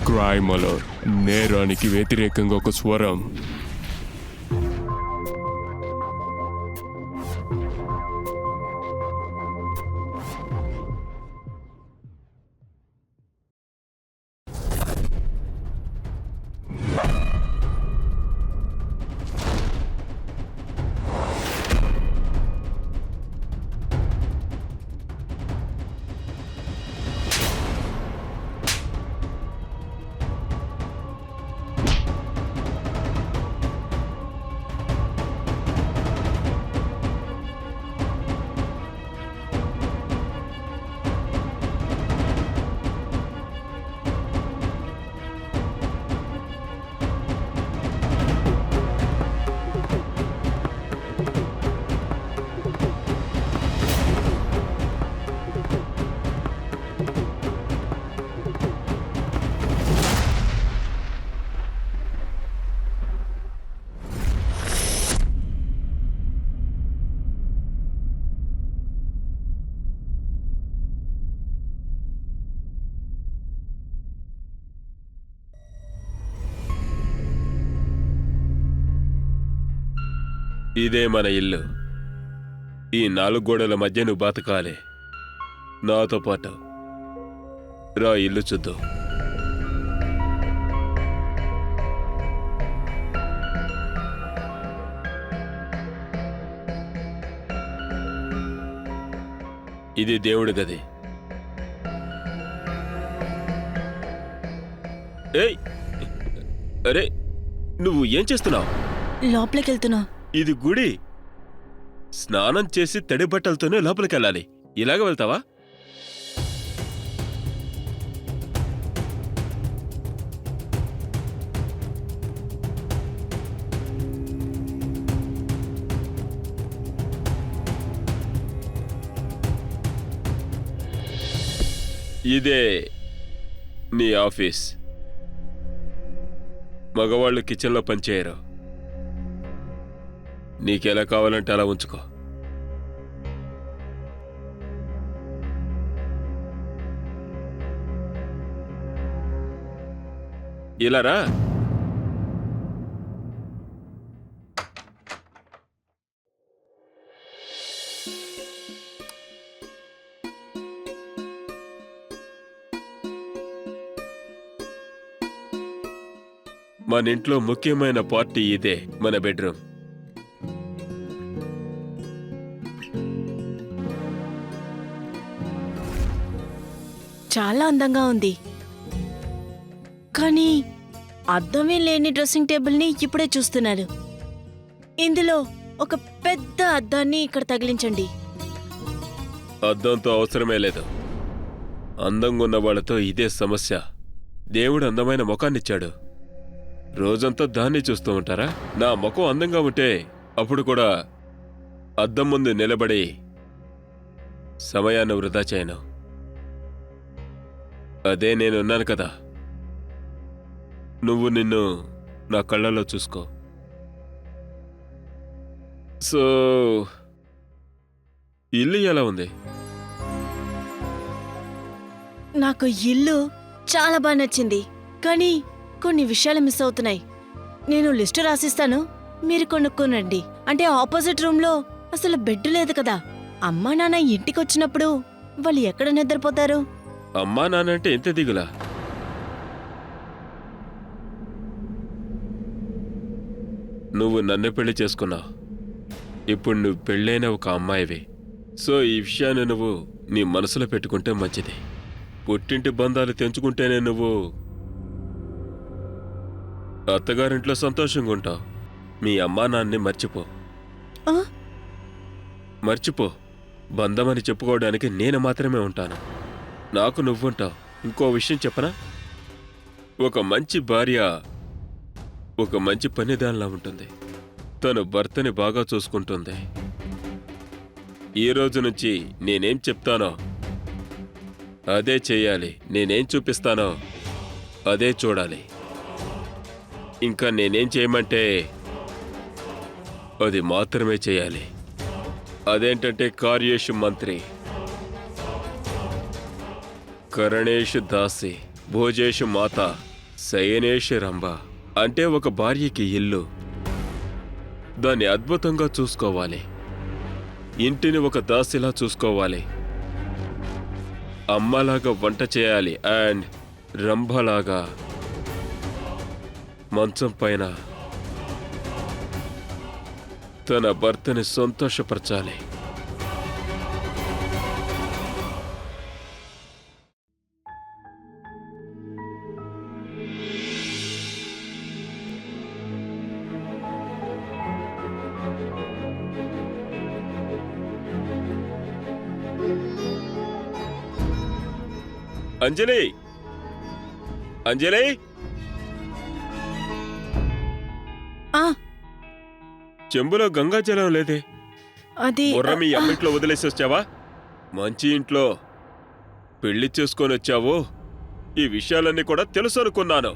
Crime alert, నేరానికి వ్యతిరేకంగా ఒక స్వరం. ఇదే మన ఇల్లు. ఈ 4 గోడల మధ్య నువ్వు బతకాలి నాతో పాటు. రా, ఇల్లు చూద్దాం. ఇది దేవుడి గది. ఏయ్, అరే నువ్వు ఏం చేస్తున్నావు? లోపలికి వెళ్తున్నా. ఇది గుడి. స్నానం చేసి తడి బట్టలతోనే లోపలికెళ్ళాలి. ఇలాగ వెళ్తావా? ఇదే నీ ఆఫీస్. మగవాళ్ళు కిచెన్లో పనిచేయరు. నీకెలా కావాలంటే అలా ఉంచుకో. ఇలా రా. మన ఇంట్లో ముఖ్యమైన పార్టీ ఇదే, మన బెడ్రూమ్. చాలా అందంగా ఉంది, కానీ అద్దమే లేని డ్రెస్సింగ్ టేబుల్ని ఇప్పుడే చూస్తున్నాను. ఇందులో ఒక పెద్ద అద్దాన్ని ఇక్కడ తగిలించండి. అద్దంతో అవసరమే లేదు. అందంగా ఉన్న వాళ్ళతో ఇదే సమస్య. దేవుడు అందమైన ముఖాన్నిచ్చాడు. రోజంతా దాన్ని చూస్తూ ఉంటారా? నా ముఖం అందంగా ఉంటే అప్పుడు కూడా అద్దం ముందు నిలబడి సమయాన్ని వృధా చేయను. అదే నేనున్నాను కదా. నువ్వు నిన్ను నా కళ్ళలో చూసుకో. సో ఇల్లు ఎలా ఉంది? నాకు ఇల్లు చాలా బాగా నచ్చింది, కానీ కొన్ని విషయాలు మిస్ అవుతున్నాయి. నేను లిస్టు రాసిస్తాను, మీరు కొనుక్కోనండి. అంటే ఆపోజిట్ రూమ్లో అసలు బెడ్ లేదు కదా. అమ్మా నాన్న ఇంటికి వచ్చినప్పుడు వాళ్ళు ఎక్కడ నిద్రపోతారు? అమ్మా నాన్నంటే ఎంత దిగులా? నువ్వు నన్ను పెళ్లి చేసుకున్నావు. ఇప్పుడు నువ్వు పెళ్ళైన ఒక అమ్మాయివి. సో ఈ విషయాన్ని నువ్వు నీ మనసులో పెట్టుకుంటే మంచిది. పుట్టింటి బంధాలు తెంచుకుంటేనే నువ్వు అత్తగారింట్లో సంతోషంగా ఉంటావు. మీ అమ్మా నాన్ని మర్చిపో. మర్చిపో. బంధమని చెప్పుకోవడానికి నేను మాత్రమే ఉంటాను. నాకు నువ్వుంటావు. ఇంకో విషయం చెప్పనా? ఒక మంచి భార్య ఒక మంచి పనిదానిలా ఉంటుంది. తను భర్తని బాగా చూసుకుంటుంది. ఈ రోజు నుంచి నేనేం చెప్తానో అదే చెయ్యాలి. నేనేం చూపిస్తానో అదే చూడాలి. ఇంకా నేనేం చేయమంటే అది మాత్రమే చేయాలి. అదేంటంటే కార్యేషు మంత్రి, కరణేషు దాసి, భోజేషు మాత, శయనేశరంభ అంటే ఒక భార్యకి ఇల్లు. దాన్ని అద్భుతంగా చూసుకోవాలి. ఇంటిని ఒక దాసిలా చూసుకోవాలి. అమ్మలాగా వంట చేయాలి. అండ్ రంభలాగా మంచం పైన తన భర్తని సంతోషపరచాలి. అంజలి, అంజలి, ఆ చెంబులో గంగాజలం లేదే. అది బుర్ర మీ అమ్మింట్లో వదిలేసి వచ్చావా? మంచి ఇంట్లో పెళ్లి చేసుకొని వచ్చావు. ఈ విషయాలన్నీ కూడా తెలుసు అనుకున్నాను.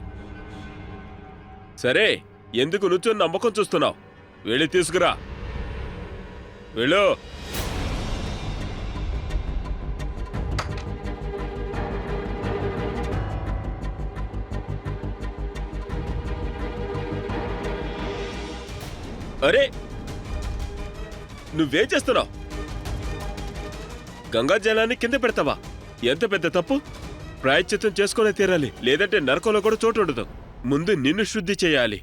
సరే, ఎందుకు నుంచొని నమ్మకం చూస్తున్నావు? వెళ్ళి తీసుకురా. వెళ్ళు. అరే, నువ్వేం చేస్తున్నావు? గంగాజలాన్ని కింద పెడతావా? ఎంత పెద్ద తప్పు! ప్రాయశ్చిత్తం చేసుకునే తీరాలి, లేదంటే నరకంలో కూడా చోటు ఉండదు. ముందు నిన్ను శుద్ధి చేయాలి.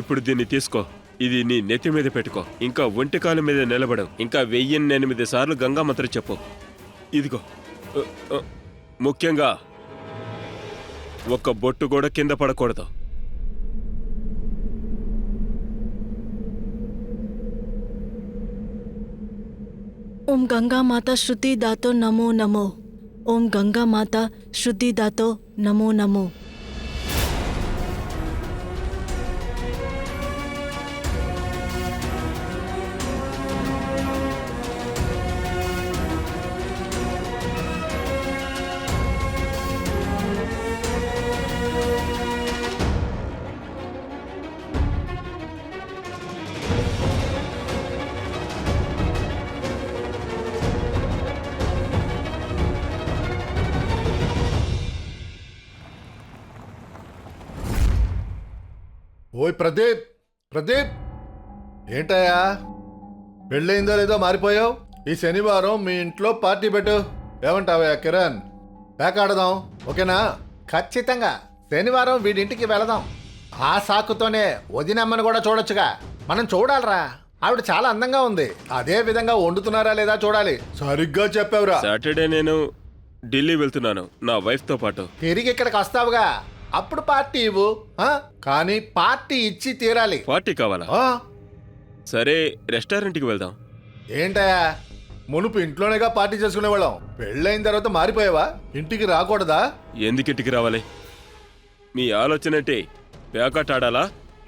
ఇప్పుడు దీన్ని తీసుకో. ఇది నీ నెత్తి మీద పెట్టుకో. ఇంకా ఒంటికాలు మీద నిలబడు. ఇంకా 1008 సార్లు గంగామంత్రం చెప్పు. ఇదిగో, ముఖ్యంగా ఒక్క బొట్టు కూడా కింద పడకూడదు. ఓం గంగా మాత శృతి దాతో నమో నమో. ఓం గంగా మాత శృతి దాతో నమో నమో. ఓయ్ ప్రదీప్, ప్రదీప్, ఏంటయ్యా పెళ్ళయిందో లేదో మారిపోయావు? ఈ శనివారం మీ ఇంట్లో పార్టీ పెట్టు. ఏమంటావయ్యా కిరణ్? పేకాడదాం, ఓకేనా? ఖచ్చితంగా శనివారం వీడింటికి వెళదాం. ఆ సాకుతోనే వదినమ్మని కూడా చూడొచ్చుగా. మనం చూడాలరా, ఆవిడ చాలా అందంగా ఉంది. అదే విధంగా వండుతున్నారా లేదా చూడాలి. సరిగ్గా చెప్పావురా. సాటర్డే నేను ఢిల్లీ వెళ్తున్నాను నా వైఫ్తో పాటు. తిరిగి ఇక్కడికి వస్తావుగా, అప్పుడు పార్టీ ఇవ్వు. కానీ పార్టీ ఇచ్చి తీరాలి. పార్టీ కావాలా? సరే, రెస్టారెంట్కి వెళ్దాం. ఏంటయ్యా, మునుపు ఇంట్లోనేగా పార్టీ చేసుకునేవాళ్ళం. పెళ్ళైన తర్వాత మారిపోయావా? ఇంటికి రాకూడదా? ఎందుకింటికి రావాలి? మీ ఆలోచన ఏంటి? పేకాట ఆడాలా?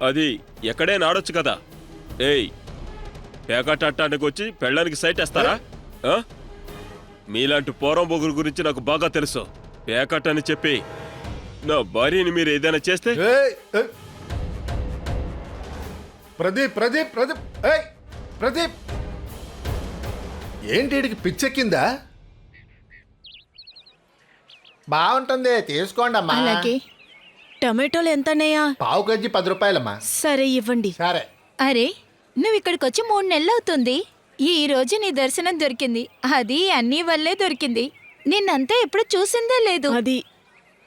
అది ఎక్కడైనా ఆడొచ్చు కదా. ఏయ్, పేకాట ఆడటానికి వచ్చి పెళ్ళానికి సైట్ వేస్తారా? మీలాంటి పోరం బొగురు గురించి నాకు బాగా తెలుసు. పేకాట అని చెప్పి నా భార్యని మీరు ఏదైనా చేస్తే? ప్రదీప్, ప్రదీప్, ప్రదీప్, ఏయ్ ప్రదీప్, ఏంటి వీడికి పిచ్చెక్కిందా? బాగుంటుంది, తీసుకోండి అమ్మా. అలాగే. టమాటోలు ఎంతన్నయ్యా? పావు కేజీ 10 రూపాయలమ్మా. సరే, ఇవ్వండి. సరే. అరే, నువ్వు ఇక్కడికొచ్చి 3 నెలలవుతుంది. ఈ రోజు నీ దర్శనం దొరికింది. అది అన్నీ వల్లే దొరికింది. నిన్నంతా ఎప్పుడు చూసిందే లేదు. అది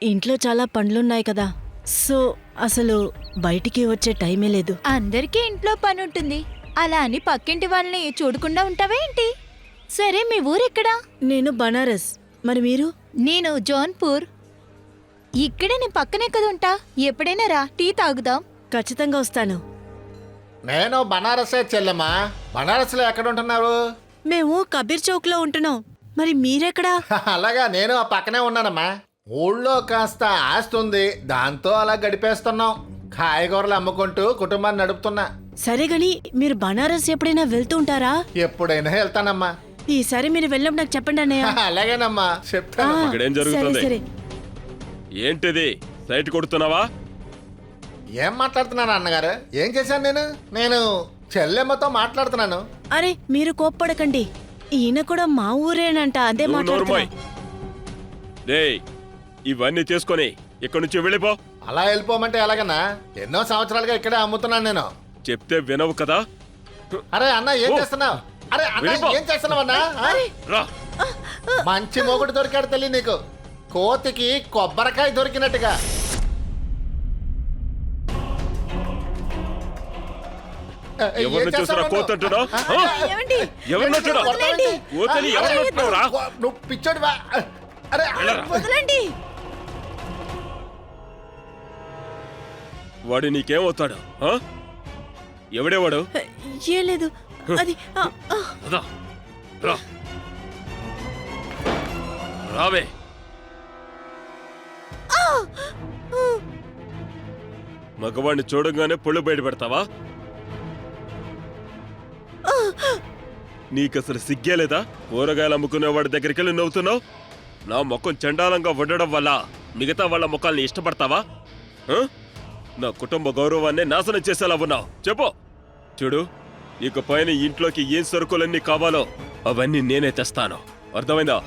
ఇంట్లో చాలా పనులున్నాయి కదా, సో అసలు బయటికి వచ్చే టైమే లేదు. అందరికీ ఇంట్లో పని ఉంటుంది. అలా అని పక్కింటి వాళ్ళని చూడకుండా ఉంటావేంటి? సరే, మీ ఊరెక్కడా? నేను బనారస్. మరి మీరు? నేను జోన్పూర్. ఇక్కడే నీ పక్కనే కదా ఉంటా. ఎప్పుడైనా రా, టీ తాగుదాం. ఖచ్చితంగా వస్తాను. నేను బనారసే చెల్లెమ్మా. బనారస్లో ఎక్కడ ఉంటున్నారు? మేము కబీర్ చౌక్ లో ఉంటున్నాం. మరి మీరెక్కడా? అలాగా, నేను ఆ పక్కనే ఉన్నానమ్మా. ఊళ్ళో కాస్త ఆస్తి ఉంది, దాంతో అలా గడిపేస్తున్నాం. కాయగూరలు అమ్ముకుంటూ కుటుంబాన్ని నడుపుతున్నా. సరే గని, మీరు బనారస్ ఎప్పుడైనా వెళ్తూ ఉంటారా? ఎప్పుడైనా వెళ్తానమ్మా. ఈసారి మీరు వెళ్ళినప్పుడు నాకు చెప్పండి అన్నయ్య. అలాగేనమ్మా, చెప్తాను. ఇక్కడేం జరుగుతుంది? సరే. ఏంటిది? సైట్ కొడుతున్నావా? ఏం మాట్లాడుతున్నాను అన్నగారు? ఏం చేశాను నేను చెల్లెమ్మతో మాట్లాడుతున్నాను. అరే మీరు కోప్పడకండి, ఈయన కూడా మా ఊరేనంట, అదే నువ్వు నోర్మోయ్. మాట్లాడుతున్నా. డేయ్, ఇవన్నీ తీసుకొని ఇక్కడి నుంచి వెళ్ళిపో. అలా వెళ్ళిపోమంటే ఎలాగన్నా? ఎన్నో సంవత్సరాలుగా ఇక్కడే అమ్ముతున్నాను నేను. చెప్తే వినవు కదా. అరే అన్న ఏం ఓ. చేస్తున్నావు? అరే అన్న వెళ్ళిపో. ఏం చేస్తున్నావు అన్నా? ఆ? రా. మంచి మొగుడు దొరికాడు తల్లి నీకు. కోతికి కొబ్బరికాయ దొరికినట్టుగా. ఎవరిని చూసినా కోతంటున్నావు? ఏమండి? ఎవరినొచ్చుడు? వదలండి. కోతని ఎవరినొచ్చున్నావురా? నువ్వు పిచ్చోడివా? అరే వెళ్ళరా. వదలండి. వాడు నీకేమవుతాడు? ఆ? ఎవడేవాడు? ఏం లేదు, అది రా. రా. రావే. మగవాడిని చూడంగానే పొళ్ళు బయట పెడతావా? నీకసలు సిగ్గే లేదా? కూరగాయలు అమ్ముకునే వాడి దగ్గరికి వెళ్ళి నవ్వుతున్నావు. నా ముఖం చండాలంగా ఉండడం వల్ల మిగతా వాళ్ళ ముఖాల్ని ఇష్టపడతావా? ఆ? నా కుటుంబ గౌరవాన్ని నాశనం చేసేలా ఉన్నావు. చెప్పు. చూడు, ఇక పైన ఇంట్లోకి ఏం సరుకులన్నీ కావాలో అవన్నీ నేనే తెస్తాను. అర్థమైందా?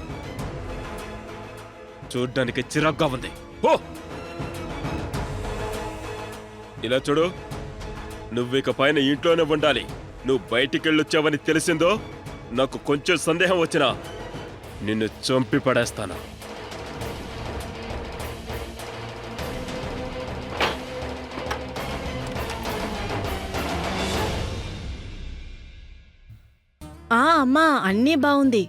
చూడ్డానికి చిరాగ్గా ఉంది. ఓ, ఇలా చూడు, నువ్విక పైన ఇంట్లోనే ఉండాలి. నువ్వు బయటికెళ్ళొచ్చావని తెలిసిందో, నాకు కొంచెం సందేహం వచ్చినా నిన్ను చంపి పడేస్తాను. అమ్మా అన్నీ బాగుంది.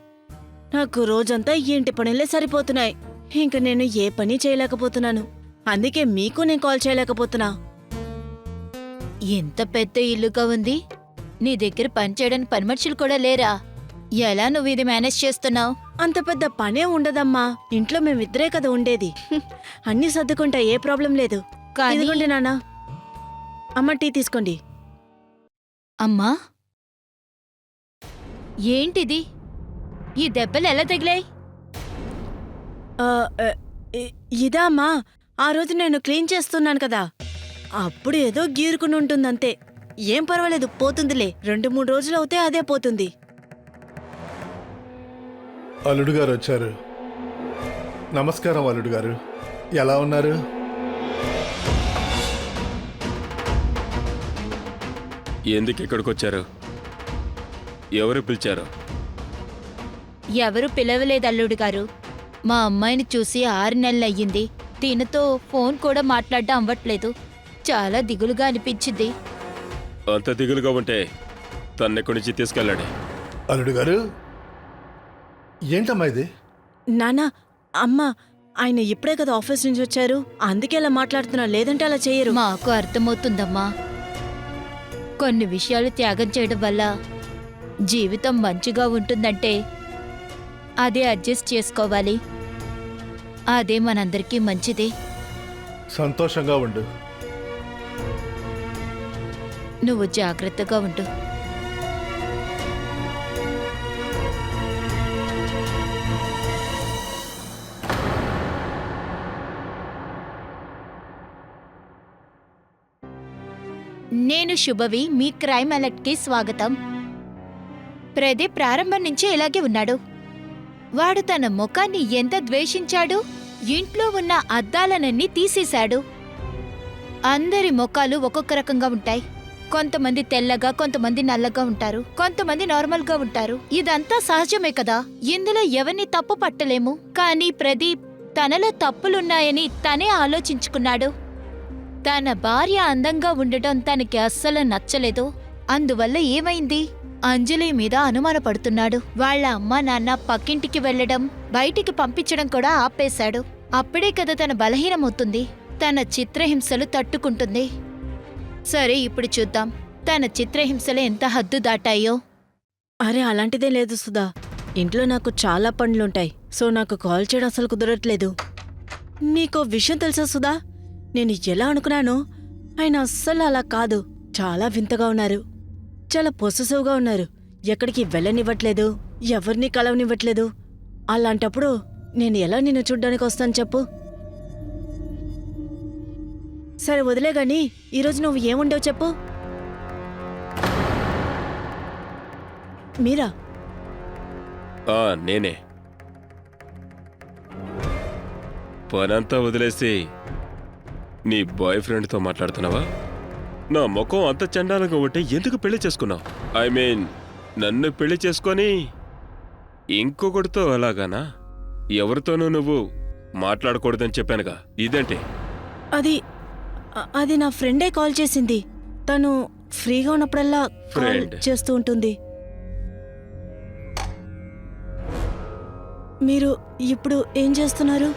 నాకు రోజంతా ఈ ఇంటి పనులే సరిపోతున్నాయి. ఇంక నేను ఏ పని చేయలేకపోతున్నాను. అందుకే మీకు నేను కాల్ చేయలేకపోతున్నా. ఎంత పెద్ద ఇల్లుగా ఉంది. నీ దగ్గర పని చేయడానికి పని మనుషులు కూడా లేరా? ఎలా నువ్వు ఇది మేనేజ్ చేస్తున్నావు? అంత పెద్ద పనే ఉండదమ్మా. ఇంట్లో మేమిద్దరే కదా ఉండేది. అన్నీ సర్దుకుంటా, ఏ ప్రాబ్లం లేదు. కానీ ఇదిగోండి నాన్న, అమ్మ టీ తీసుకోండి. అమ్మా, ఏంటిది? ఈ దెబ్బలు ఎలా తగిలాయి? ఆ, ఆ, ఇదా అమ్మా, ఆ రోజు నేను క్లీన్ చేస్తున్నాను కదా, అప్పుడు ఏదో గీరుకుని ఉంటుందంతే. ఏం పర్వాలేదు, పోతుందిలే. 2-3 రోజులు అవుతే అదే పోతుంది. అల్లుడు గారు వచ్చారు. నమస్కారం అల్లుడు గారు, ఎలా ఉన్నారు? ఎందుకు ఇక్కడికి వచ్చారు? ఎవరు పిలిచారు? ఎవరు పిలవలేదు అల్లుడు గారు. మా అమ్మాయిని చూసి 6 నెలలయ్యింది. తినతో ఫోన్ కూడా మాట్లాడడం అవ్వట్లేదు. చాలా దిగులుగా అనిపించింది. అంత దిగులుగా ఉంటే తన్నెక్కడి నుంచి తీసుకెళ్ళండి. అల్లుడు గారు, ఏంటమ్మా ఇది? నానా, అమ్మ, ఆయన ఇప్పుడే కదా ఆఫీస్ నుంచి వచ్చారు, అందుకే అలా మాట్లాడుతున్నా. లేదంటే అలా చేయరు. మాకు అర్థమవుతుందమ్మా. కొన్ని విషయాలు త్యాగం చేయడం వల్ల జీవితం మంచిగా ఉంటుందంటే అదే అడ్జస్ట్ చేసుకోవాలి. అదే మనందరికీ మంచిది. సంతోషంగా ఉండు. నువ్వు జాగ్రత్తగా ఉండు. నేను శుభవి, మీ క్రైమ్ అలర్ట్కి స్వాగతం. ప్రదీప్ ప్రారంభం నుంచి ఇలాగే ఉన్నాడు. వాడు తన ముఖాన్ని ఎంత ద్వేషించాడు. ఇంట్లో ఉన్న అద్దాలనన్నీ తీసేశాడు. అందరి ముఖాలు ఒక్కొక్క రకంగా ఉంటాయి. కొంతమంది తెల్లగా, కొంతమంది నల్లగా ఉంటారు, కొంతమంది నార్మల్గా ఉంటారు. ఇదంతా సహజమే కదా, ఇందులో ఎవరిని తప్పు పట్టలేము. కానీ ప్రదీప్ తనలో తప్పులున్నాయని తనే ఆలోచించుకున్నాడు. తన భార్య అందంగా ఉండటం తనకి అస్సలు నచ్చలేదు. అందువల్ల ఏమైంది? అంజలి మీద అనుమానపడుతున్నాడు. వాళ్ళ అమ్మా నాన్న పక్కింటికి వెళ్లడం, బయటికి పంపించడం కూడా ఆపేశాడు. అప్పుడే కదా తన బలహీనమవుతుంది. తన చిత్రహింసలు తట్టుకుంటుంది. సరే, ఇప్పుడు చూద్దాం తన చిత్రహింసలు ఎంత హద్దు దాటాయో. అరే అలాంటిదే లేదు సుధా. ఇంట్లో నాకు చాలా పనులుంటాయి. సో నాకు కాల్ చేయడం అసలు కుదరట్లేదు. నీకో విషయం తెలుసా సుధా? నేను ఎలా అనుకున్నానో ఆయన అస్సలు అలా కాదు. చాలా వింతగా ఉన్నారు. చాలా పొసెసివ్గా ఉన్నారు. ఎక్కడికి వెళ్ళనివ్వట్లేదు, ఎవరిని కలవనివ్వట్లేదు. అలాంటప్పుడు నేను ఎలా నిన్ను చూడ్డానికి వస్తాను చెప్పు? సరే వదిలే గాని ఈరోజు నువ్వు ఏముండవు చెప్పు. మీరా? నేనే. పనంతా వదిలేసి నీ బాయ్ ఫ్రెండ్తో మాట్లాడుతున్నావా? నా ముఖం అంత చండాలంగా ఉంటే ఎందుకు పెళ్లి చేసుకున్నావు? ఐ మీన్ నన్ను పెళ్లి చేసుకొని ఇంకొకటితో అలాగానా? ఎవరితోనూ నువ్వు మాట్లాడకూడదని చెప్పానుగా, ఇదేంటి? అది నా ఫ్రెండే కాల్ చేసింది. తను ఫ్రీగా ఉన్నప్పుడల్లా కాల్ ఫ్రెండ్? చేస్తూ ఉంటుంది. మీరు ఇప్పుడు ఏం చేస్తున్నారు?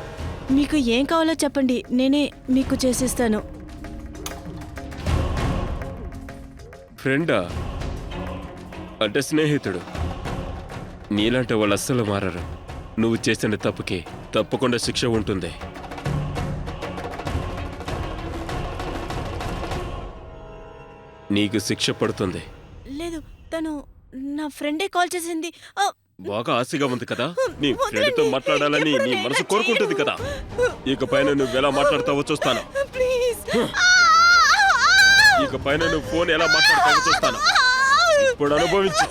మీకు ఏం కావాలో చెప్పండి, నేనే మీకు చేసిస్తాను. ఫ్రెండా? అంటే స్నేహితుడు. నీలాంటి వాళ్ళు అస్సలు మారరు. నువ్వు చేసిన తప్పుకి తప్పకుండా శిక్ష ఉంటుంది. నీకు శిక్ష పడుతుంది. లేదు, తను నా ఫ్రెండే కాల్ చేసింది. బాగా ఆశగా ఉంది కదా నీ వదలండి. ఫ్రెండ్తో మాట్లాడాలని ఎప్పుడు నీ నేను మనసు ఇలా కోరుకుంటుంది చేయను. కదా. ఇకపైన నువ్వెలా మాట్లాడతావో చూస్తాను. ప్లీజ్. ఇకపైన నువ్వు ఫోన్ ఎలా మాట్లాడతావో చూస్తాను. ఇప్పుడు అనుభవించు.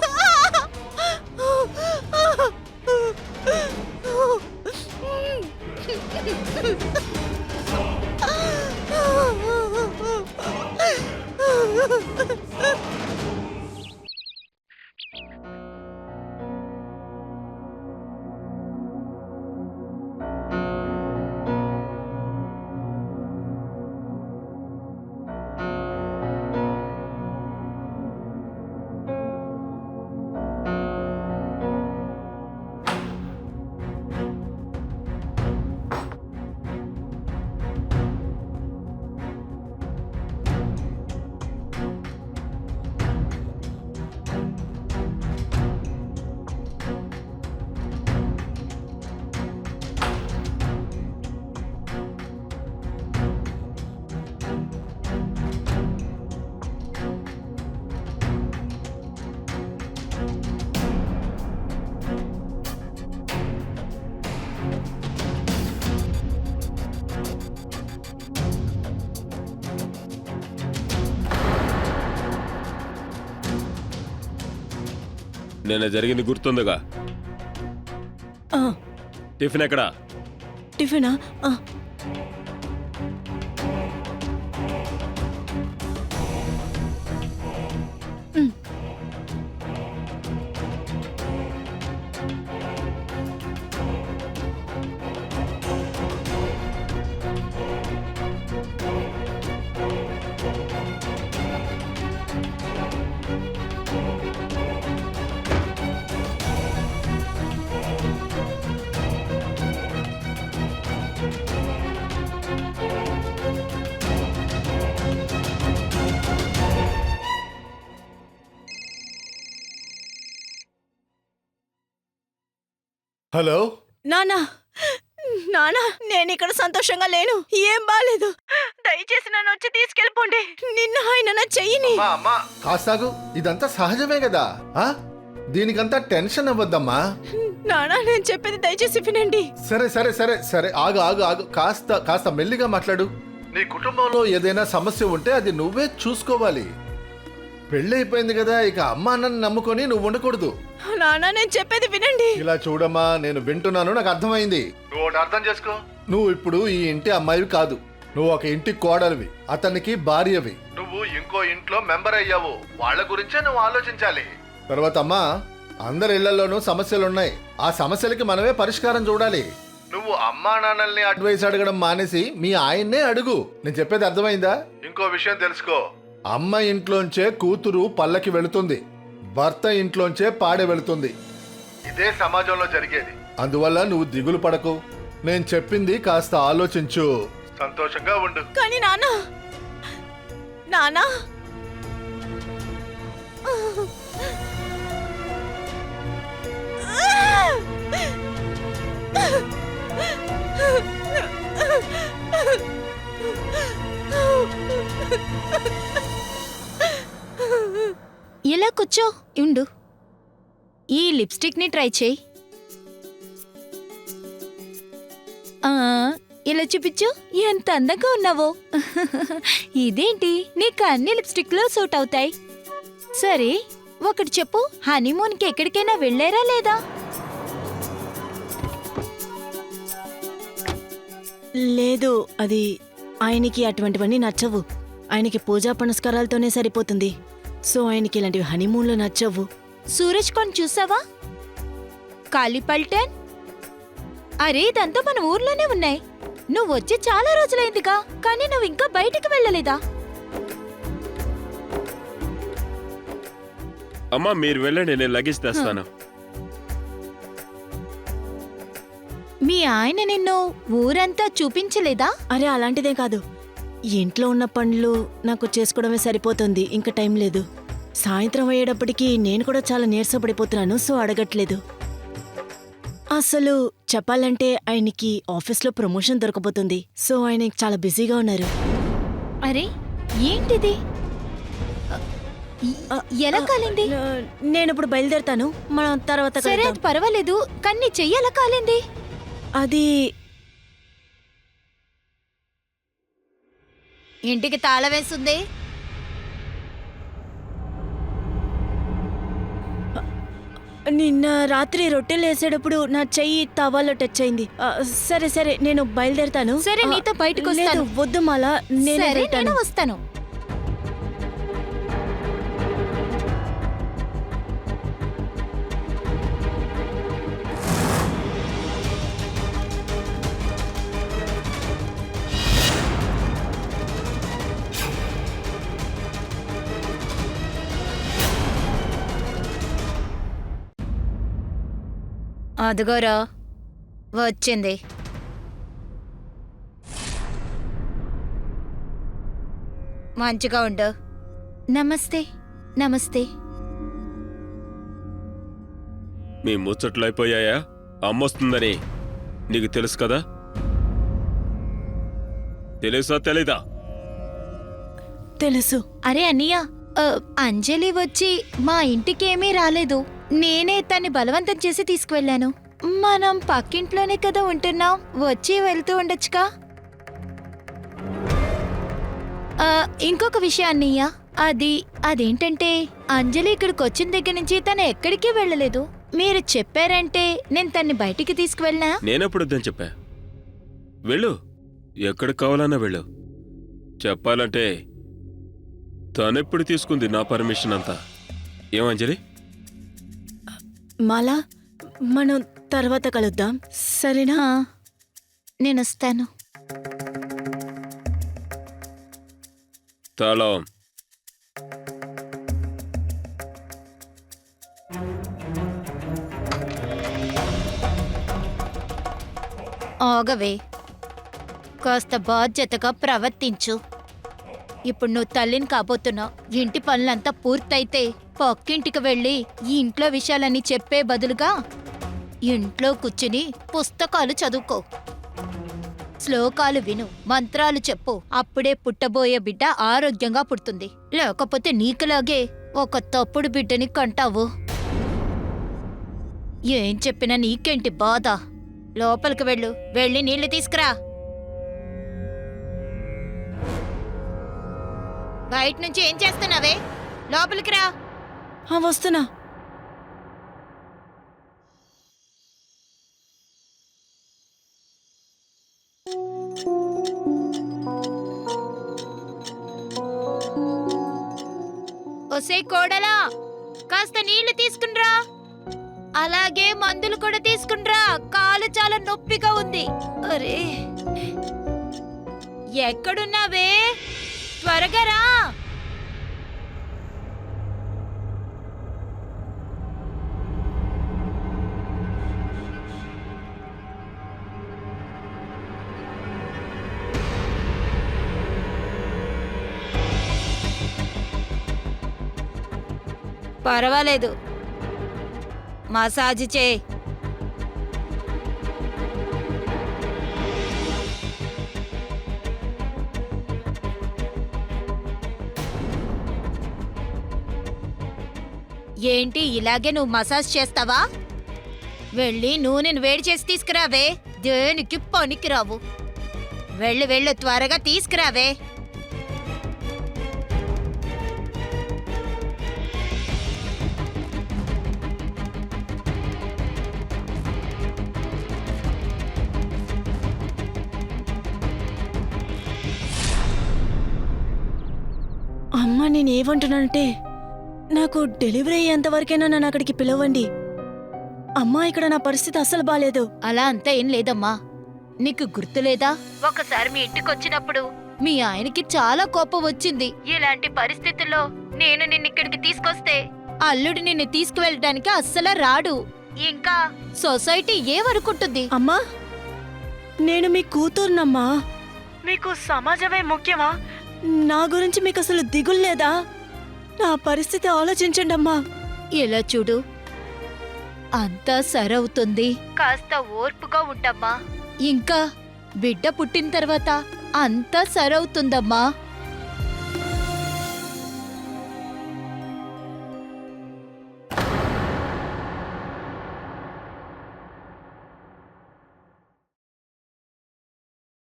నిన్న జరిగింది గుర్తుందిగా? ఆ, టిఫిన్ ఎక్కడా? టిఫినా? హలో. నానా, నానా, నేను ఇక్కడ సంతోషంగా లేను. ఏం బాలేదు. దయచేసి నన్ను వచ్చి తీసుకెళ్ళిపోండి. నిన్న ఆయన నా చెయ్యిని. కాస్తాగు, ఇదంతా సహజమే కదా. దీనికంతా టెన్షన్ అవ్వద్దమ్మా. నానా, నేను చెప్పేది దయచేసి వినండి. సరే సరే సరే సరే, ఆగు ఆగు ఆగు. కాస్త మెల్లిగా మాట్లాడు. నీ కుటుంబంలో ఏదైనా సమస్య ఉంటే అది నువ్వే చూసుకోవాలి. పెళ్ళి అయిపోయింది కదా, ఇక అమ్మా అన్నని నమ్ముకొని నువ్వు ఉండకూడదు. నానా, నేను చెప్పేది వినండి. ఇలా చూడమ్మా, నేను వింటున్నాను, నాకు అర్థమైంది. నువ్వు ఒకటి అర్థం చేసుకో. నువ్వు ఇప్పుడు ఈ ఇంటి అమ్మాయివి కాదు. నువ్వు ఒక ఇంటి కోడలివి, అతనికి భార్యవి. నువ్వు ఇంకో ఇంట్లో మెంబర్ అయ్యావు. వాళ్ళ గురించే నువ్వు ఆలోచించాలి. తర్వాత అమ్మా, అందరి ఇళ్లలోనూ సమస్యలున్నాయి. ఆ సమస్యలకి మనమే పరిష్కారం చూడాలి. నువ్వు అమ్మా నాన్నల్ని అడ్వైస్ అడగడం మానేసి మీ ఆయన్నే అడుగు. నేను చెప్పేది అర్థమైందా? ఇంకో విషయం తెలుసుకో. అమ్మ ఇంట్లోంచే కూతురు పల్లకి వెళుతుంది, భర్త ఇంట్లోంచే పాడె వెళుతుంది. ఇదే సమాజంలో జరిగేది. అందువల్ల నువ్వు దిగులు పడకు. నేను చెప్పింది కాస్త ఆలోచించు. సంతోషంగా ఉండు. కానీ నానా, నానా, ఇలా కూర్చో, ఉండు. ఈ లిప్స్టిక్ ని ట్రై చేయి. ఇలా చూపించు, ఎంత అందంగా ఉన్నావో. ఇదేంటి, నీకు అన్ని లిప్స్టిక్ లో సూట్ అవుతాయి. సరే ఒకటి చెప్పు, హనీమూన్కి ఎక్కడికైనా వెళ్ళారా లేదా? లేదు, అది ఆయనకి అటువంటివన్నీ నచ్చవు. ఆయనకి పూజా పునస్కారాలతోనే సరిపోతుంది. సో ఆయనకి ఇలాంటివి హనీమూన్లో నచ్చవు. సూరజ్ కొండ చూసావా? కాళీపల్టన్, అరే ఇదంతా మన ఊర్లోనే ఉన్నాయి. నువ్వు వచ్చి చాలా రోజులైందిగా, కానీ నువ్వు ఇంకా బయటికి వెళ్ళలేదా? అమ్మా మీరు వెళ్ళండి, నేను లగేజ్ తెస్తాను. మీ ఆయన నిన్ను ఊరంతా చూపించలేదా? అరే అలాంటిదే కాదు, ఇంట్లో ఉన్న పనులు నాకు చేసుకోవడమే సరిపోతుంది. ఇంకా టైం లేదు. సాయంత్రం అయ్యేటప్పటికి నేను కూడా చాలా నీరసపడిపోతున్నాను. సో అడగట్లేదు. అసలు చెప్పాలంటే ఆయనకి ఆఫీస్లో ప్రమోషన్ దొరకబోతుంది. సో ఆయన చాలా బిజీగా ఉన్నారు. అరే ఏంటిది? ఎలా కాలింది? నేను ఇప్పుడు బయలుదేరుతాను, మనం తర్వాత సరే కలుద్దాం. అది పర్వాలేదు, కానీ నీ చెయ్యి ఎలా కాలింది? అది ఇంటికి తాళం వేసుంది. నిన్న రాత్రి రొట్టెలు వేసేటప్పుడు నా చెయ్యి తవాలో టచ్ అయింది. సరే సరే నేను బయలుదేరుతాను. సరే, నీతో బయటకు లేదు, వస్తాను. వద్దు మాలా, నేను సరే వెళ్తాను. నేను వస్తాను. అదిగోరా వచ్చింది. మంచిగా ఉండు. నమస్తే. నమస్తే. మీ ముచ్చట్లు అయిపోయాయా? అమ్మొస్తుందని నీకు తెలుసు కదా? తెలుసా తెలీదా? తెలుసు. అరే అన్నయ్య, అంజలి వచ్చి మా ఇంటికేమీ రాలేదు. నేనే తన్ని బలవంతం చేసి తీసుకువెళ్ళాను. మనం పక్కింట్లోనే కదా ఉంటున్నాం, వచ్చి వెళ్తూ ఉండొచ్చుగా. ఇంకొక విషయం అన్నయ్య, అదేంటంటే అంజలి ఇక్కడికి వచ్చిన దగ్గర నుంచి తను ఎక్కడికి వెళ్ళలేదు. మీరు చెప్పారంటే నేను తన్ని బయటికి తీసుకువెళ్ళినా. నేనెప్పుడు వద్దని చెప్పా? వెళ్ళు, ఎక్కడికి కావాలన్నా వెళ్ళు. చెప్పాలంటే తనెప్పుడు తీసుకుంది నా పర్మిషన్ అంతా. ఏమంజలి? మాలా, మనం తర్వాత కలుద్దాం, సరేనా? నేను వస్తాను. తాళం. ఆగవే, కాస్త బాధ్యతగా ప్రవర్తించు. ఇప్పుడు నువ్వు తల్లిని కాబోతున్నావు. ఇంటి పనులంతా పూర్తయితే పక్కింటికి వెళ్ళి ఈ ఇంట్లో విషయాలన్నీ చెప్పే బదులుగా ఇంట్లో కూర్చుని పుస్తకాలు చదువుకో, శ్లోకాలు విను, మంత్రాలు చెప్పు. అప్పుడే పుట్టబోయే బిడ్డ ఆరోగ్యంగా పుడుతుంది. లేకపోతే నీకులాగే ఒక తప్పుడు బిడ్డని కంటావు. ఏం చెప్పినా నీకేంటి బాధ? లోపలికి వెళ్ళు, వెళ్ళి నీళ్లు తీసుకురా. బయట నుంచి ఏం చేస్తున్నావే? లోపలికి రా. వస్తున్నా. ఒసే కోడలా, కాస్త నీళ్లు తీసుకునిరా. అలాగే మందులు కూడా తీసుకునిరా, కాలు చాలా నొప్పిగా ఉంది. అరే ఎక్కడున్నావే? త్వరగా రా. పర్వాలేదు, మసాజ్ చేయి. ఏంటి ఇలాగే నువ్వు మసాజ్ చేస్తావా? వెళ్ళి నూనెను వేడి చేసి తీసుకురావే. దేనికి పనికిరావు. వెళ్ళు వెళ్ళు, త్వరగా తీసుకురావే. అమ్మా నేనేమంటున్నానంటే నాకు డెలివరీ అయ్యేంత వరకైనా నన్ను అక్కడికి పిలవండి. అమ్మా ఇక్కడ నా పరిస్థితి అస్సలు బాలేదు. అలా అంతా ఏం లేదమ్మా. నీకు గుర్తులేదా, ఒకసారి మీ ఇంటికొచ్చినప్పుడు మీ ఆయనకి చాలా కోపం వచ్చింది. ఇలాంటి పరిస్థితుల్లో నేను నిన్నిక్కడికి తీసుకొస్తే అల్లుడు నిన్ను తీసుకువెళ్ళడానికి అస్సలు రాడు. ఇంకా సొసైటీ ఏమనుకుంటుంది? అమ్మా నేను మీ కూతుర్నమ్మా. మీకు సమాజమే ముఖ్యమా? నా గురించి మీకు అసలు దిగుల్లేదా? నా పరిస్థితి ఆలోచించండి అమ్మా. ఇలా చూడు, అంతా సరవుతుంది. కాస్త ఓర్పుగా ఉండమ్మా. ఇంకా బిడ్డ పుట్టిన తర్వాత అంతా సరవుతుందమ్మా.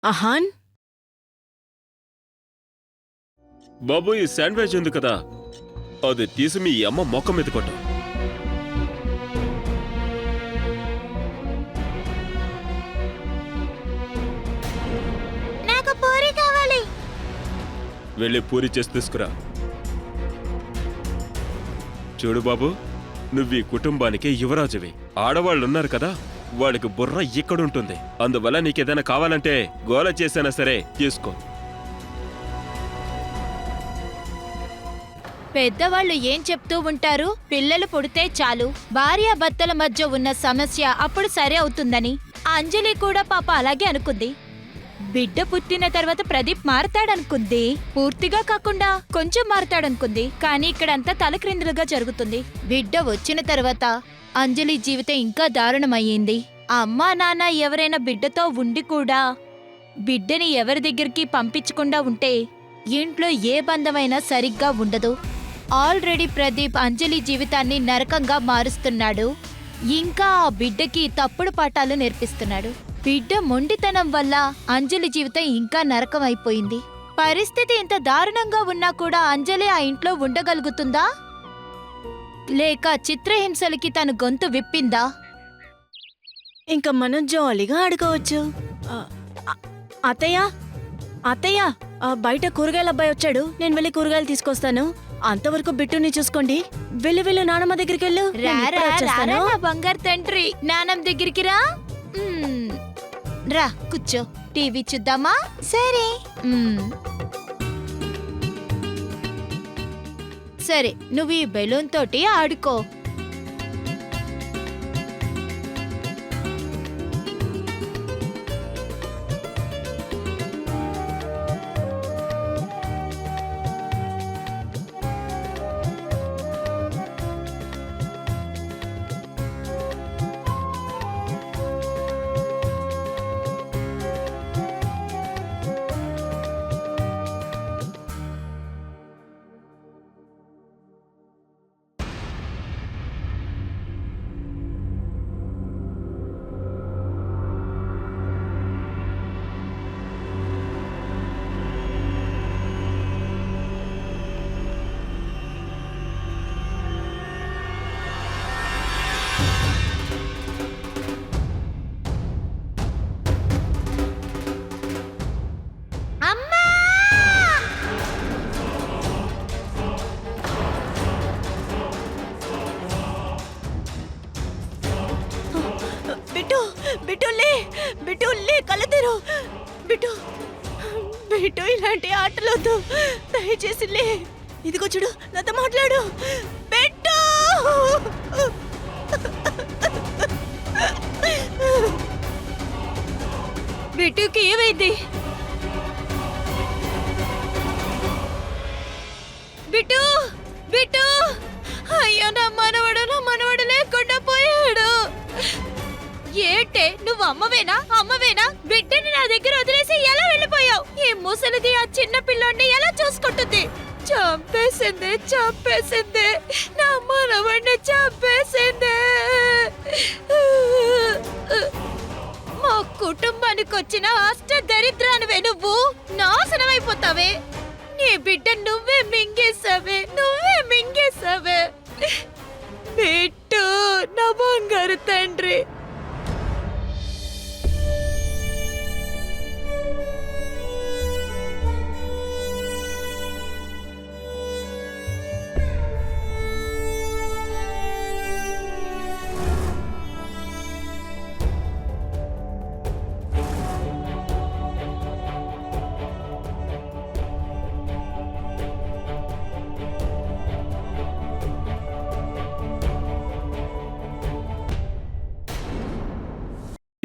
అహాన్ బాబు, ఈ శాండ్విచ్ ఉంది కదా, అది తీసి మీ అమ్మ మొక్క మీద కొట్టు. నాకు పూరి కావాలి. వెళ్ళి పూరి చేసి తీసుకురా. చూడు బాబు, నువ్వు ఈ కుటుంబానికి యువరాజువి. ఆడవాళ్ళున్నారు కదా, వాళ్ళకి బుర్ర ఇక్కడుంటుంది. అందువల్ల నీకేదైనా కావాలంటే గోల చేసైనా సరే తీసుకో. పెద్దవాళ్ళు ఏం చెప్తూ ఉంటారు? పిల్లలు పుడితే చాలు, భార్యాభర్తల మధ్య ఉన్న సమస్య అప్పుడు సరే అవుతుందని. అంజలి కూడా పాప అలాగే అనుకుంది. బిడ్డ పుట్టిన తర్వాత ప్రదీప్ మారతాడనుకుంది. పూర్తిగా కాకుండా కొంచెం మారతాడనుకుంది. కానీ ఇక్కడంతా తలక్రిందులుగా జరుగుతుంది. బిడ్డ వచ్చిన తర్వాత అంజలి జీవితం ఇంకా దారుణమయ్యింది. అమ్మా నాన్న ఎవరైనా బిడ్డతో ఉండి కూడా బిడ్డని ఎవరి దగ్గరికి పంపించకుండా ఉంటే ఇంట్లో ఏ బంధమైనా సరిగ్గా ఉండదు. ఆల్రెడీ ప్రదీప్ అంజలి జీవితాన్ని నరకంగా మారుస్తున్నాడు. ఇంకా ఆ బిడ్డకి తప్పుడు పాఠాలు నేర్పిస్తున్నాడు. బిడ్డ మొండితనం వల్ల అంజలి జీవితం ఇంకా నరకం అయిపోయింది. పరిస్థితి ఇంత దారుణంగా ఉన్నా కూడా అంజలి ఆ ఇంట్లో ఉండగలుగుతుందా? లేక చిత్రహింసలకి తన గొంతు విప్పిందా? ఇంకా మనం జాలీగా ఆడుకోవచ్చు. అత్తయ్య అత్తయ్య, బయట కూరగాయల అబ్బాయి వచ్చాడు. నేను వెళ్ళి కూరగాయలు తీసుకొస్తాను. అంతవరకు బిట్టుని చూసుకోండి. వెళ్ళు నానమ్మ దగ్గరికి వెళ్ళు. నేను ఇప్పుడే వచ్చేస్తాను. నా బంగారు తండ్రి, నానం దగ్గరికి రా. రా కూర్చో, టీవీ చూద్దామా? సరే సరే, నువ్వు ఈ బెలూన్ తోటి ఆడుకో. బిట్టు లే, కళ్ళు తెరు. బిట్టు బిట్టు, ఇలాంటి ఆటలొద్దు, దయచేసి లే. ఇదిగో చూడు, నాతో మాట్లాడు. బిట్టు బిట్టుకి ఏమైంది? బిట్టు బిట్టు, అయ్యో నా మనవడు లేకుండా పోయాడు. ఏంటే నువ్వు అమ్మవేనా? బిడ్డని నా దగ్గర వదిలేసి ఎలా వెళ్ళిపోయావు? ఈ ముసలిది ఆ చిన్న పిల్లోడిని ఎలా చూసుకుంటుంది? చంపేసింది, నా మనవడిని చంపేసింది. మా మా కుటుంబానికి వచ్చిన అష్ట దరిద్రానివే నువ్వు నాశనమైపోతావే. నీ బిడ్డ నువ్వే మింగేశావే. బిట్టు నా బంగారు తండ్రి.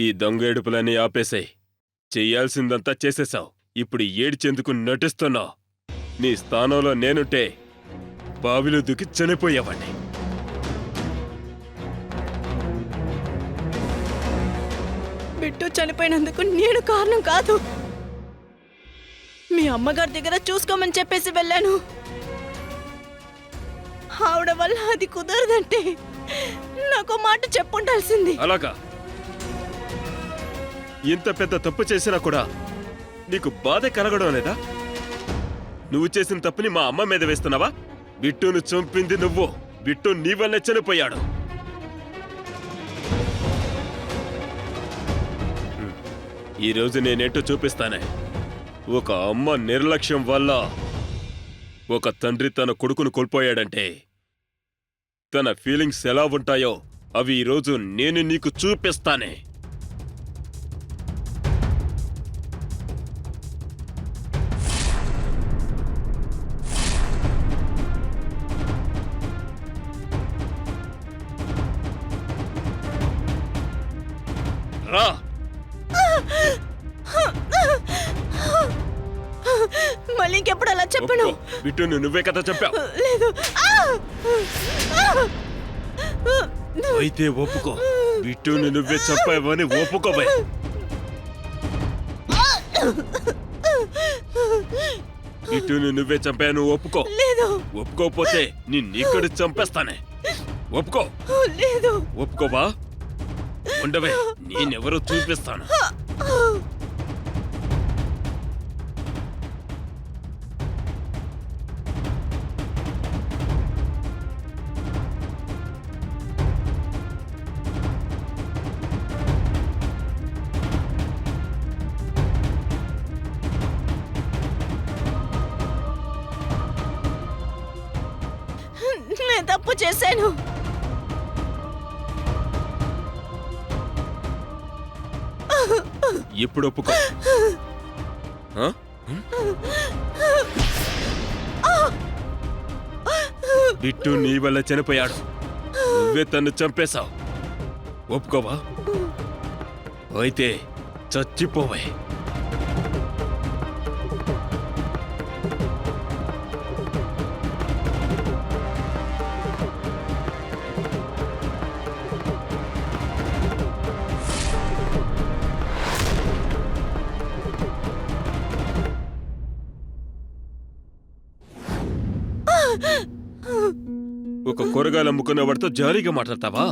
ఈ దొంగ ఏడుపులని ఆపేసాయి. చెయ్యాల్సిందంతా చేసేశావు. ఇప్పుడు ఏడ్చేందుకు నటిస్తున్నావు. నీ స్థానంలో నేనుంటే బావిలో దూకి చనిపోయేవాణ్ణి. బిట్టు చనిపోయినందుకు నేను కారణం కాదు. మీ అమ్మగారి దగ్గర చూసుకోమని చెప్పేసి వెళ్ళాను. ఆవిడ వల్ల అది కుదరదంటే నాకు మాట చెప్పుండాల్సింది. అలాగా? ఇంత పెద్ద తప్పు చేసినా కూడా నీకు బాధ కలగడం లేదా? నువ్వు చేసిన తప్పుని మా అమ్మ మీద వేస్తున్నావా? బిట్టును చంపింది నువ్వు. బిట్టు నీ వల్లే చనిపోయాడు. ఈరోజు నేనేంటో చూపిస్తానే. ఒక అమ్మ నిర్లక్ష్యం వల్ల ఒక తండ్రి తన కొడుకును కోల్పోయాడంటే తన ఫీలింగ్స్ ఎలా ఉంటాయో అవి ఈరోజు నేను నీకు చూపిస్తానే. రా. మళ్ళీ ఇంకెప్పుడు అలా చెప్పను. బిట్టును నువ్వే కదా చెప్పావు. లేదు. అయితే ఒప్పుకో. బిట్టును నువ్వే చెప్పావని ఒప్పుకోవే. బిట్టును నువ్వే చంపాను ఒప్పుకో. లేదు. ఒప్పుకోపోతే నిన్నీక్కడ చంపేస్తానే. ఒప్పుకో. లేదు. ఒప్పుకోవా? ఉండవే, నేనెవరో చూపిస్తాను. నేను తప్పు చేశాను. ఇప్పుడు ఒప్పుకో. ఆ? బిట్టు నీ వల్ల చనిపోయాడు. నువ్వే తన్ను చంపేశావు. ఒప్పుకోవా? అయితే చచ్చిపోవే. ఒక కూరగాయలు అమ్ముకునే వాడితో జాలీగా మాట్లాడతావా?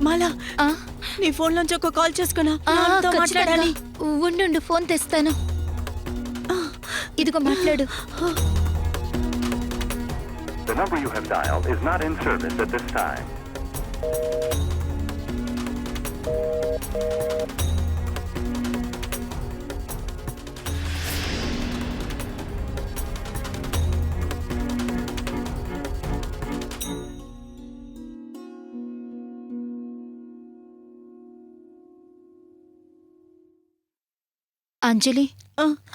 మాలా, నీ ఫోన్ లోంచి ఒక కాల్ చేసుకున్నా. నాన్నతో మాట్లాడాలి. ఉండు, ఫోన్ తెస్తాను. ఇదిగో మాట్లాడు. The number you have dialed is not in service at this time. అంజలి,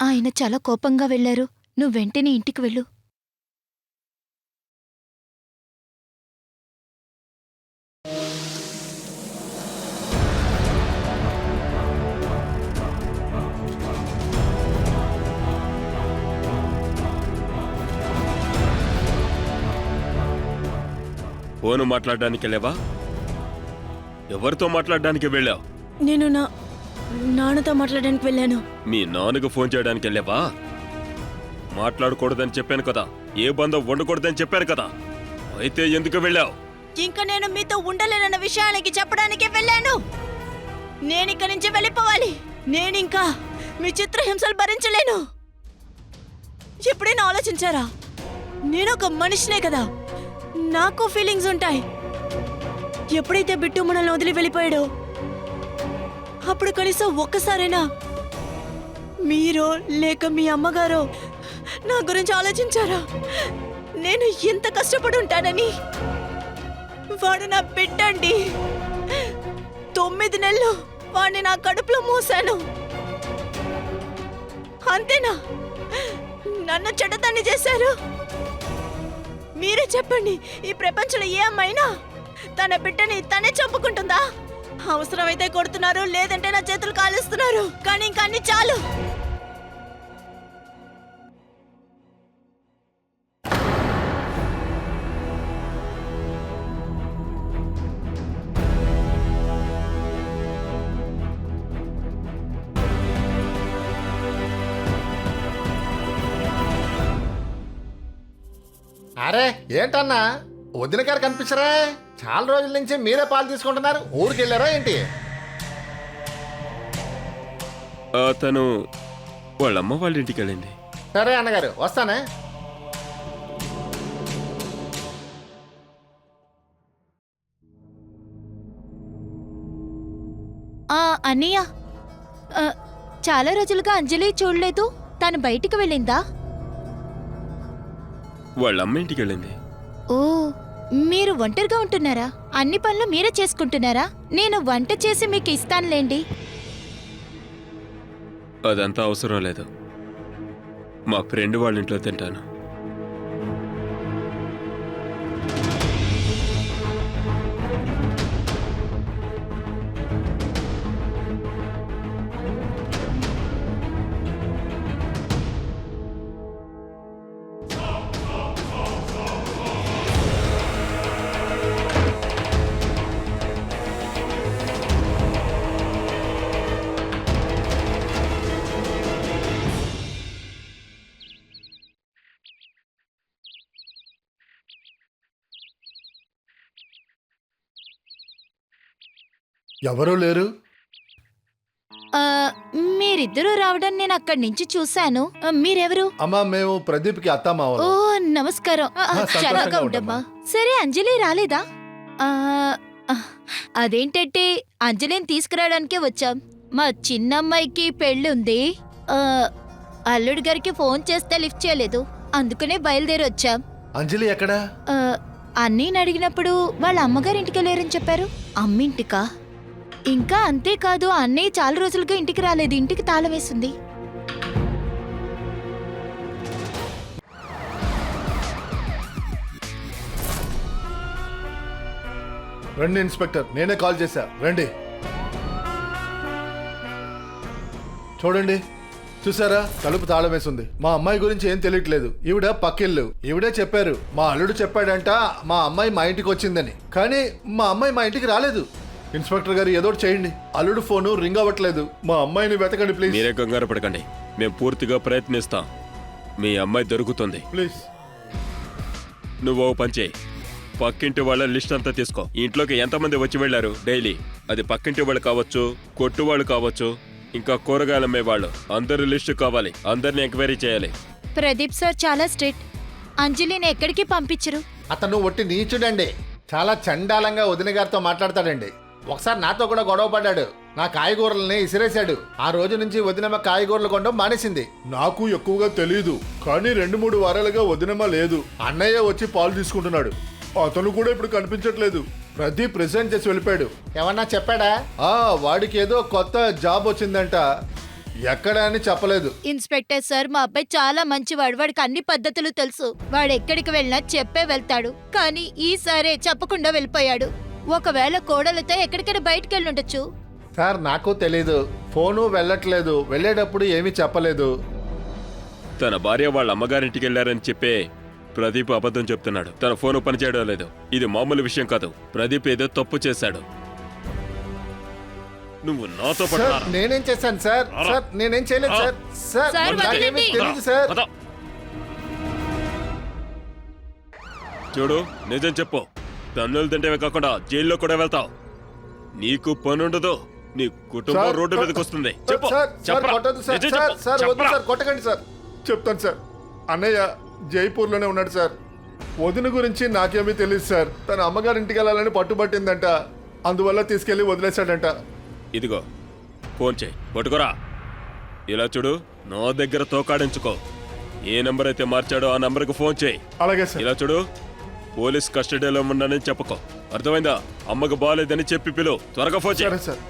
ఆయన చాలా కోపంగా వెళ్లారు. నువ్వు వెంటనే ఇంటికి వెళ్ళు. ఫోను మాట్లాడడానికి వెళ్ళావా? ఎవరితో మాట్లాడడానికి వెళ్ళావు? నేను నాన్నతో మాట్లాడడానికి వెళ్ళాను. మీ నాన్నకు ఫోన్ చేయడానికి వెళ్ళావా? మాట్లాడకూడదని చెప్పాను కదా, ఏ బంధం ఉండకూడదని చెప్పాను కదా, అయితే ఎందుకు వెళ్ళావు? ఇంకా నేను మీతో ఉండలేనన్న విషయానికి చెప్పడానికే వెళ్ళాను. నేనిక్క నుంచి వెళ్ళిపోవాలి. నేనింకా మీ చిత్రహింసలు భరించలేను. ఎప్పుడైనా ఆలోచించారా? నేను ఒక మనిషినే కదా, నాకు ఫీలింగ్స్ ఉంటాయి. ఎప్పుడైతే బిట్టు మనల్ని వదిలి వెళ్ళిపోయాడో అప్పుడు కనీసం ఒక్కసారైనా మీరో లేక మీ అమ్మగారో నా గురించి ఆలోచించారా? నేను ఎంత కష్టపడి ఉంటానని. వాడు నా బిడ్డండి. 9 నెలలు వాడిని నా కడుపులో మోసాను. అంతేనా? నన్ను చెడ్డదాన్ని చేశారు. మీరే చెప్పండి, ఈ ప్రపంచంలో ఏ అమ్మాయినా తన బిడ్డని తనే చంపుకుంటుందా? అవసరమైతే కొడుతున్నారు, లేదంటే నా చేతులు కాలుస్తున్నారు. కానీ ఇంకా అన్ని చాలు. అరే ఏంటన్నా వదిన గారు కనిపించరా? చాలా రోజుల నుంచి మీరే పాలు తీసుకుంటున్నారు. ఊరికి వెళ్ళారా ఏంటి? తను వాళ్ళమ్మ వాళ్ళ ఇంటికి వెళ్ళింది. సరే అన్నగారు, వస్తానే. అన్నయ్య, చాలా రోజులుగా అంజలి చూడలేదు. తను బయటికి వెళ్ళిందా? వాళ్ళమ్మ ఇంటికి వెళ్ళింది. ఓ, మీరు ఒంటరిగా ఉంటున్నారా? అన్ని పనులు మీరే చేసుకుంటున్నారా? నేను వంట చేసి మీకు ఇస్తానులేండి. అదంతా అవసరం లేదు, మా ఫ్రెండ్ వాళ్ళ ఇంట్లో తింటాను. ఎవరూ లేరు. మీరిద్దరూ రావడం నేను అక్కడి నుంచి చూశాను. మీరెవరు? అమ్మా, మేము ప్రదీప్కి ఓ, అత్తమావలం. నమస్కారం. సంతోషంగా చల్లగా ఉండమ్మా. ఉండమ్మా. సరే, అంజలి రాలేదా? అదేంటంటే అంజలిని తీసుకురావడానికే వచ్చాం. మా చిన్నమ్మాయికి పెళ్ళుంది. అల్లుడి గారికి ఫోన్ చేస్తే లిఫ్ట్ చేయలేదు, అందుకనే బయలుదేరి వచ్చాం. అంజలి ఎక్కడా? అన్నీని అడిగినప్పుడు వాళ్ళ అమ్మగారింటికి వెళ్ళారని చెప్పారు. అమ్మింటికా? ఇంకా అంతేకాదు, అన్నయ్య చాలా రోజులుగా ఇంటికి రాలేదు. ఇంటికి తాళం వేసింది. రండి ఇన్స్పెక్టర్, నేనే కాల్ చేశా. రండి. చూడండి, చూసారా? తలుపు తాళం వేసింది. మా అమ్మాయి గురించి ఏం తెలియట్లేదు. ఈవిడ పక్కిల్లు. ఈవిడే చెప్పారు, మా అల్లుడు చెప్పాడంట మా అమ్మాయి మా ఇంటికి వచ్చిందని. కానీ మా అమ్మాయి మా ఇంటికి రాలేదు. ఇన్స్పెక్టర్ గారు, ఏదో చేయండి. అల్లుడు ఫోను రింగ్ అవ్వట్లేదు. మా అమ్మాయిని వెతకండి ప్లీజ్. మీరే కంగారు పడకండి, మేము పూర్తిగా ప్రయత్నిస్తాం. మీ అమ్మాయి దొరుకుతుంది. ప్లీజ్. నువ్వు ఓ పని చేయి, పక్కింటి వాళ్ళ లిస్ట్ అంతా తీసుకో. ఇంట్లోకి ఎంతమంది వచ్చి వెళ్ళారు డైలీ? అది పక్కింటి వాళ్ళు కావచ్చు, కొట్టు వాళ్ళు కావచ్చు, ఇంకా కూరగాయలు అమ్మే వాళ్ళు. అందరి లిస్టు కావాలి. అందరిని ఎంక్వైరీ చేయాలి. ప్రదీప్ సార్ చాలా స్ట్రిక్ట్. అంజలిని ఎక్కడికి పంపించరు. అతను ఒట్టి నీచుడండి. చాలా చండాలంగా వదిన గారితో మాట్లాడతాడండి. ఒకసారి నాతో కూడా గొడవ పడ్డాడు. నా కాయగూరల్ని ఇసిరేశాడు. ఆ రోజు నుంచి వదినమ్మ కాయగూరలు కొనడం మానేసింది. నాకు ఎక్కువగా తెలియదు, కానీ 2-3 వారాలుగా వదినమ్మ లేదు. అన్నయ్య వచ్చి పాలు తీసుకుంటున్నాడు. అతను కూడా ఇప్పుడు కనిపించట్లేదు. ప్రదీప్ రిజైన్ చేసి వెళ్ళిపోయాడు. ఏమన్నా చెప్పాడా? వాడికి ఏదో కొత్త జాబ్ వచ్చిందంట. ఎక్కడ అని చెప్పలేదు. ఇన్స్పెక్టర్ సార్, మా అబ్బాయి చాలా మంచివాడు. వాడికి అన్ని పద్ధతులు తెలుసు. వాడు ఎక్కడికి వెళ్ళినా చెప్పే వెళ్తాడు. కానీ ఈసారే చెప్పకుండా వెళ్ళిపోయాడు. ఒకవేళ కోడలతో ఎక్కడికైనా బయటికి వెళ్ళుండొచ్చు. సార్, నాకు తెలీదు. ఫోను వెళ్ళట్లేదు. వెళ్ళేటప్పుడు ఏమీ చెప్పలేదు. తన భార్య వాళ్ళ అమ్మగారింటికి వెళ్ళారని చెప్పే ప్రదీప్ అబద్ధం చెప్తున్నాడు. తన ఫోన్ పనిచేయడం లేదు. ఇది మామూలు విషయం కాదు. ప్రదీప్ ఏదో తప్పు చేశాడు. నువ్వు నాతో పాటు సార్ రా. నేనేం చేశాను సార్? సార్ నేనేం చేయలేదు సార్. సార్ సార్, నాకేమీ వదలండి. తెలియదు సార్. పద. చూడు, నిజం చెప్పు. తన్నులు తింటేవే కాకుండా జైల్లో కూడా వెళ్తావు. నీకు పనుండదు. నీ కుటుంబం సార్, రోడ్డు మీదకి వస్తుంది. చెప్పు. సార్ సార్ చెప్పరా. కొట్టొద్దు సార్. నిజం సార్ చెప్పు. సార్ వద్దు చెప్పరా. సార్, కొట్టకండి సార్. చెప్తాను సార్. అన్నయ్య జైపూర్లోనే ఉన్నాడు సార్. వదిన గురించి నాకేమీ తెలియదు సార్. తన అమ్మగారింటికి వెళ్ళాలని పట్టుబట్టిందంట. అందువల్ల తీసుకెళ్లి వదిలేశాడంట. ఇదిగో ఫోన్ చేయి, పట్టుకోరా. ఇలా చూడు, నా దగ్గర తోకాడించుకో. ఏ నంబర్ అయితే మార్చాడో ఆ నంబర్కి ఫోన్ చేయి. అలాగే సార్. ఇలా చూడు, పోలీస్ కస్టడీలో ఉన్నానని చెప్పుకో. అర్థమైందా? అమ్మకు బాగాలేదని చెప్పి పిలు. త్వరగా ఫోన్ చేయి. సరే సార్.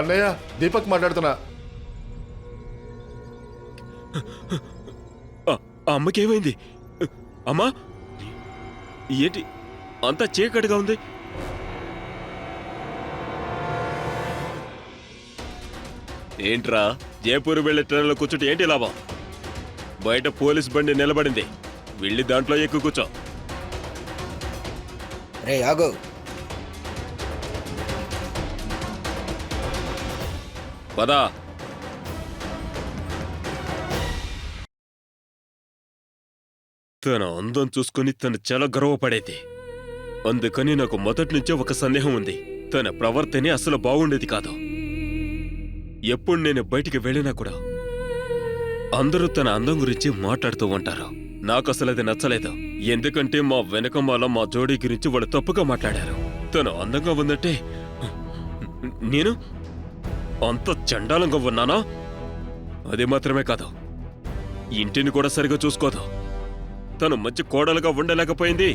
అన్నయ్య దీపక్ మాట్లాడుతున్నా. ఆ అమ్మకి ఏమైంది? అమ్మా, ఏంటి అంతా చీకటిగా ఉంది? ఏంట్రా, జైపూర్ వెళ్లే ట్రైన్లో కూర్చుంటే ఏంటి లాభం? బయట పోలీస్ బండి నిలబడింది. వెళ్ళి దాంట్లో ఎక్కువ కూర్చో. రే ఆగు. పదా. తన అందం చూసుకుని తను చాలా గర్వపడేది. అందుకని నాకు మొదటి నుంచే ఒక సందేహం ఉంది. తన ప్రవర్తనే అసలు బాగుండేది కాదు. ఎప్పుడు నేను బయటికి వెళ్ళినా కూడా అందరూ తన అందం గురించి మాట్లాడుతూ ఉంటారు. నాకు అసలు అది నచ్చలేదు. ఎందుకంటే మా వెనకమాల మా జోడీ గురించి వాళ్ళు తప్పుగా మాట్లాడారు. తను అందంగా ఉందంటే నేను అంత చండాలంగా ఉన్నానా? అది మాత్రమే కాదు, ఇంటిని కూడా సరిగా చూసుకోదు. తను మంచి కోడలుగా ఉండలేకపోయింది,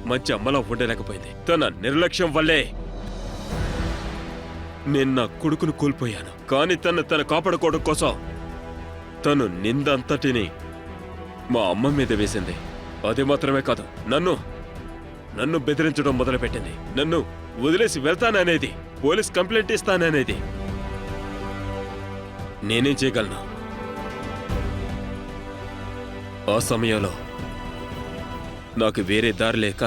మంచి అమ్మలా ఉండలేకపోయింది. తన నిర్లక్ష్యం వల్లే నేను నా కొడుకును కోల్పోయాను. కానీ తను కాపాడుకోవడం కోసం తను నిందంతటిని మా అమ్మ మీద వేసింది. అది మాత్రమే కాదు, నన్ను బెదిరించడం మొదలుపెట్టింది. నన్ను వదిలేసి వెళ్తాననేది, పోలీస్ కంప్లైంట్ ఇస్తాననేది. నేనేం చేయగలను? ఆ సమయంలో నాకు వేరే దారి లేక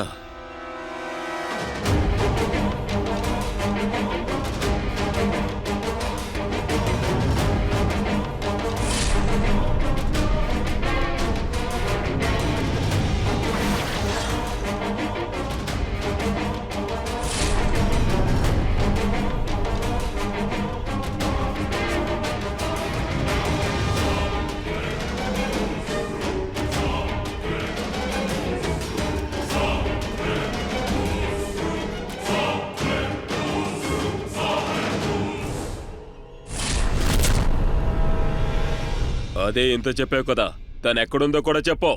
అదే ఇంత చెప్పావు కదా, తను ఎక్కడుందో కూడా చెప్పు.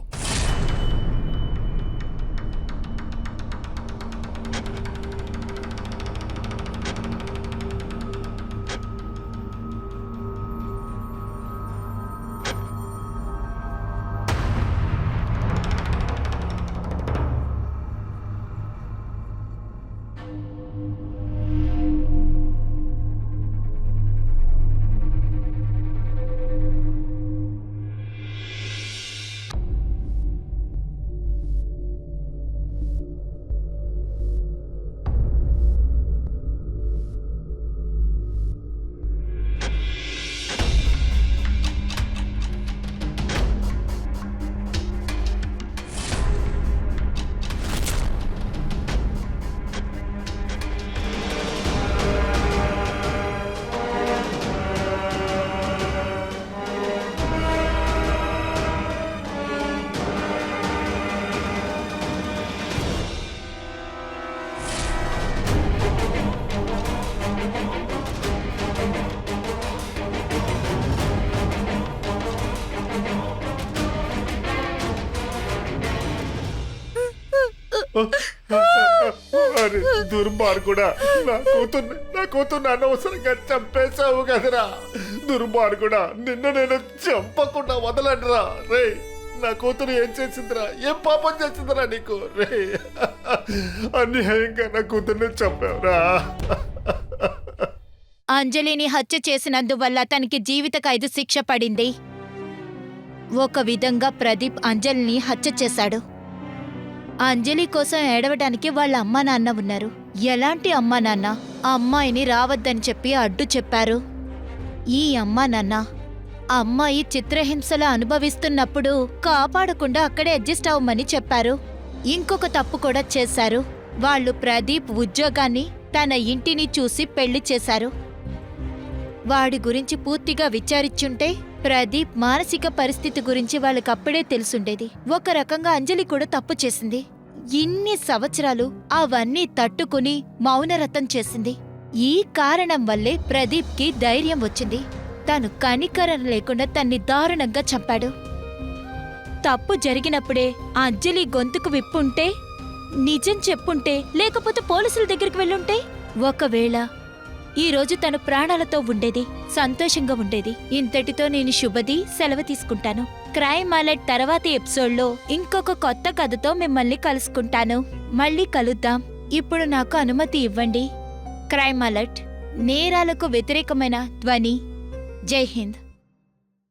అరే దుర్మార్గుడా, నా కూతుర్ని అనవసరంగా చంపేశావు కదరా. దుర్మార్గుడా, నిన్ను నేను చంపకుండా వదలండిరా. రే, నా కూతురు ఏం చేసిందిరా? ఏం పాపం చేసిందిరా నీకు? రే, అన్యాయంగా నా కూతుర్ని చంపావురా. అంజలిని హత్య చేసినందువల్ల తనకి జీవిత ఖైదు శిక్ష పడింది. ఒక విధంగా ప్రదీప్ అంజలిని హత్య చేశాడు. అంజలి కోసం ఏడవడానికి వాళ్ళ అమ్మా నాన్న ఉన్నారు. ఎలాంటి అమ్మా నాన్న? ఆ అమ్మాయిని రావద్దని చెప్పి అడ్డు చెప్పారు. ఈ అమ్మా నాన్న అమ్మాయి చిత్రహింసలు అనుభవిస్తున్నప్పుడు కాపాడకుండా అక్కడే అడ్జస్ట్ అవ్వమని చెప్పారు. ఇంకొక తప్పు కూడా చేశారు. వాళ్ళు ప్రదీప్ ఉద్యోగాన్ని, తన ఇంటిని చూసి పెళ్లి చేశారు. వాడి గురించి పూర్తిగా విచారించుంటే ప్రదీప్ మానసిక పరిస్థితి గురించి వాళ్ళకప్పుడే తెలుసుండేది. ఒక రకంగా అంజలి కూడా తప్పు చేసింది. ఇన్ని సంవత్సరాలు అవన్నీ తట్టుకుని మౌనరతం చేసింది. ఈ కారణం వల్లే ప్రదీప్కి ధైర్యం వచ్చింది. తను కనికరం లేకుండా తన్ని దారుణంగా చంపాడు. తప్పు జరిగినప్పుడే అంజలి గొంతుకు విప్పుంటే, నిజం చెప్పుంటే, లేకపోతే పోలీసుల దగ్గరికి వెళ్ళుంటే, ఒకవేళ ఈరోజు తను ప్రాణాలతో ఉండేది, సంతోషంగా ఉండేది. ఇంతటితో నేను శుభది సెలవు తీసుకుంటాను. క్రైమ్ అలర్ట్ తర్వాతి ఎపిసోడ్లో ఇంకొక కొత్త కథతో మిమ్మల్ని కలుసుకుంటాను. మళ్ళీ కలుద్దాం. ఇప్పుడు నాకు అనుమతి ఇవ్వండి. క్రైమ్ అలర్ట్, నేరాలకు వ్యతిరేకమైన ధ్వని. జై హింద్.